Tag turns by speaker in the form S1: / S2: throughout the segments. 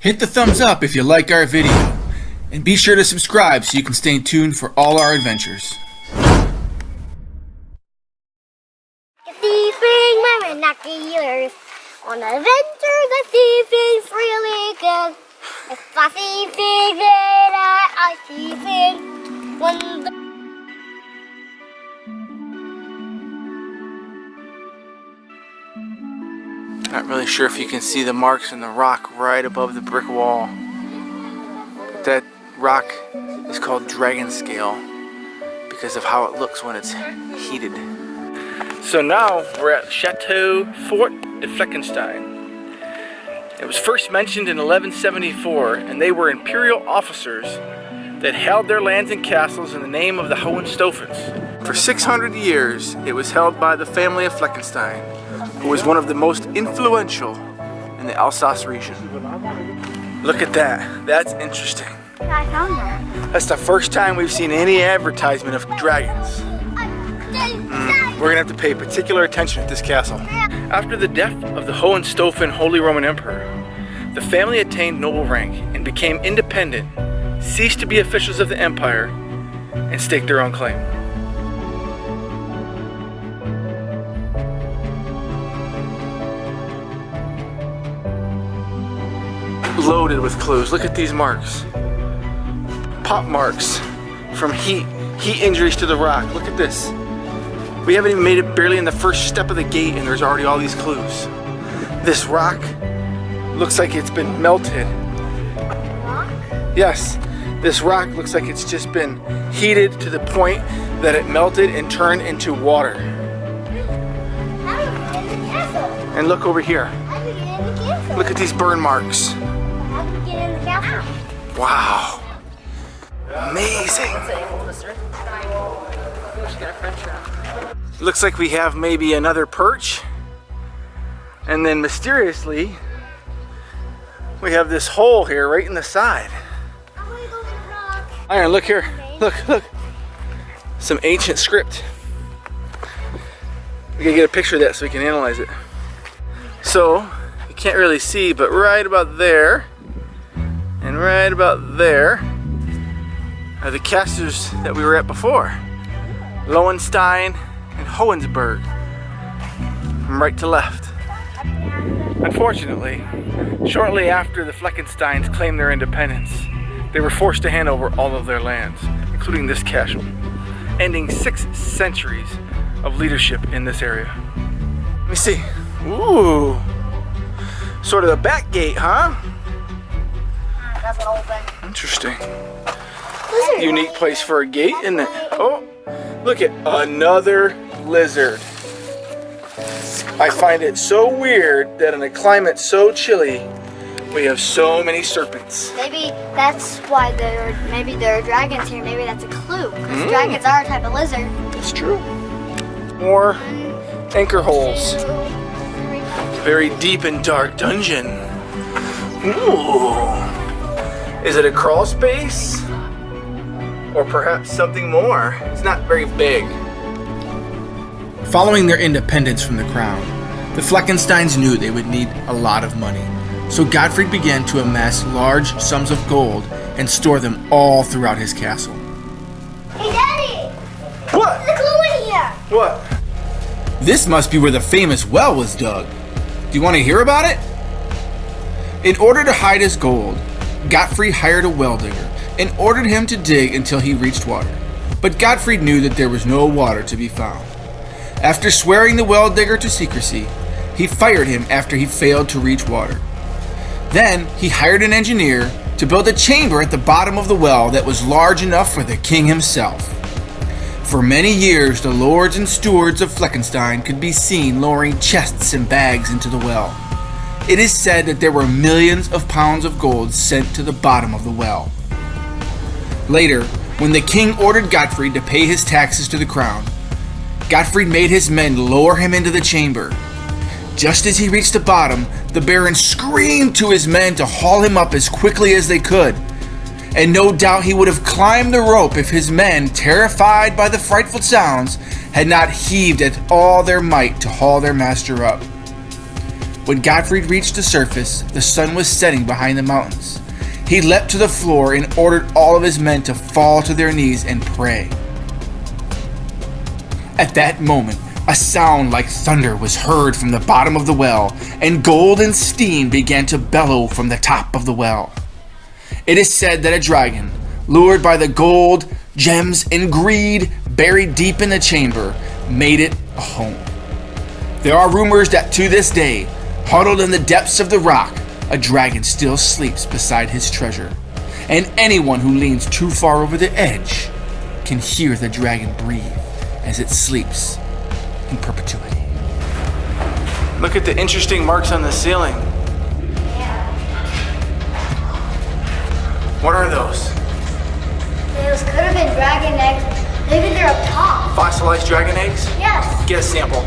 S1: Hit the thumbs up if you like our video, and be sure to subscribe so you can stay tuned for all our adventures.
S2: Thieving binoculars. On adventures of thieving's really good. If I thieving, then I thieving. When the
S1: Not really sure if you can see the marks in the rock right above the brick wall. But that rock is called dragon scale because of how it looks when it's heated. So now we're at Chateau Fort de Fleckenstein. It was first mentioned in 1174, and they were imperial officers that held their lands and castles in the name of the Hohenstaufens. For 600 years, it was held by the family of Fleckenstein, who was one of the most influential in the Alsace region. Look at that. That's interesting.
S2: I found that.
S1: That's the first time we've seen any advertisement of dragons. We're gonna have to pay particular attention at this castle. After the death of the Hohenstaufen Holy Roman Emperor, the family attained noble rank and became independent, ceased to be officials of the empire, and staked their own claim. Loaded with clues. Look at these marks. Pop marks from heat injuries to the rock. Look at this. We haven't even made it barely in the first step of the gate and there's already all these clues. This rock looks like it's been melted.
S2: Rock?
S1: Yes, this rock looks like it's just been heated to the point that it melted and turned into water.
S2: How do we get in the castle?
S1: And look over here.
S2: How do we get in the castle?
S1: Look at these burn marks.
S2: How do we get in the castle?
S1: Wow. Amazing. Looks like we have maybe another perch. And then mysteriously, we have this hole here right in the side.
S2: I'm gonna go get a rock.
S1: Iron, look here. Look. Some ancient script. We gotta get a picture of that so we can analyze it. So, you can't really see, but right about there, and right about there, are the castles that we were at before. Lohenstein and Hohenstaufen, from right to left. Unfortunately, shortly after the Fleckensteins claimed their independence, they were forced to hand over all of their lands, including this castle, ending 6 centuries of leadership in this area. Let me see. Ooh, sort of the back gate, huh?
S2: Doesn't open.
S1: Interesting.
S2: Lizard.
S1: Unique place for a gate, isn't it? Oh, look at another lizard. I find it so weird that in a climate so chilly, we have so many serpents.
S2: Maybe that's why there are dragons here. Maybe that's a clue. Because dragons are a type of lizard.
S1: It's true. More anchor holes.
S2: 2, 3.
S1: Very deep and dark dungeon. Ooh. Is it a crawl space? Or perhaps something more? It's not very big. Following their independence from the crown, the Fleckensteins knew they would need a lot of money. So Gottfried began to amass large sums of gold and store them all throughout his castle.
S2: Hey, Daddy!
S1: What?
S2: There's a clue in here!
S1: What? This must be where the famous well was dug. Do you want to hear about it? In order to hide his gold, Gottfried hired a well digger and ordered him to dig until he reached water. But Gottfried knew that there was no water to be found. After swearing the well digger to secrecy, he fired him after he failed to reach water. Then he hired an engineer to build a chamber at the bottom of the well that was large enough for the king himself. For many years, the lords and stewards of Fleckenstein could be seen lowering chests and bags into the well. It is said that there were millions of pounds of gold sent to the bottom of the well. Later, when the king ordered Gottfried to pay his taxes to the crown, Gottfried made his men lower him into the chamber. Just as he reached the bottom, the baron screamed to his men to haul him up as quickly as they could. And no doubt he would have climbed the rope if his men, terrified by the frightful sounds, had not heaved at all their might to haul their master up. When Gottfried reached the surface, the sun was setting behind the mountains. He leapt to the floor and ordered all of his men to fall to their knees and pray. At that moment, a sound like thunder was heard from the bottom of the well, and gold and steam began to bellow from the top of the well. It is said that a dragon, lured by the gold, gems, and greed buried deep in the chamber, made it a home. There are rumors that to this day, huddled in the depths of the rock, a dragon still sleeps beside his treasure, and anyone who leans too far over the edge can hear the dragon breathe as it sleeps in perpetuity. Look at the interesting marks on the ceiling.
S2: Yeah.
S1: What are those?
S2: Those could have been dragon eggs. Maybe they're up top.
S1: Fossilized dragon eggs?
S2: Yes.
S1: Get a sample.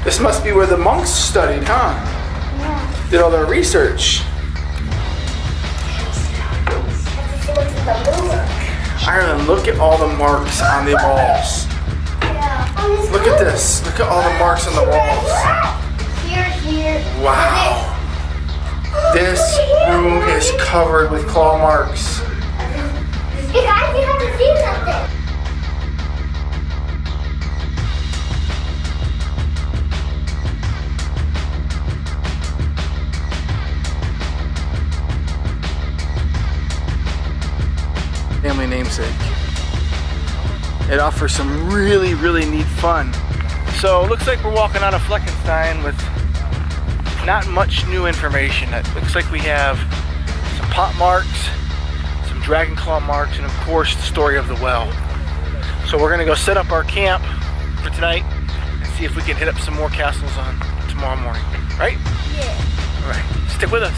S1: This must be where the monks studied, huh?
S2: Yeah.
S1: Did all their research. Ireland, look at all the marks on the walls.
S2: Yeah.
S1: Look at this. Look at all the marks on the walls.
S2: Here.
S1: Wow. This room is covered with claw marks.
S2: Hey guys, you have to see something.
S1: Family namesake. It offers some really, really neat fun. So it looks like we're walking out of Fleckenstein with not much new information. It looks like we have some pot marks, some dragon claw marks, and of course the story of the well. So we're gonna go set up our camp for tonight and see if we can hit up some more castles on tomorrow morning. Right?
S2: Yeah.
S1: All right, stick with us.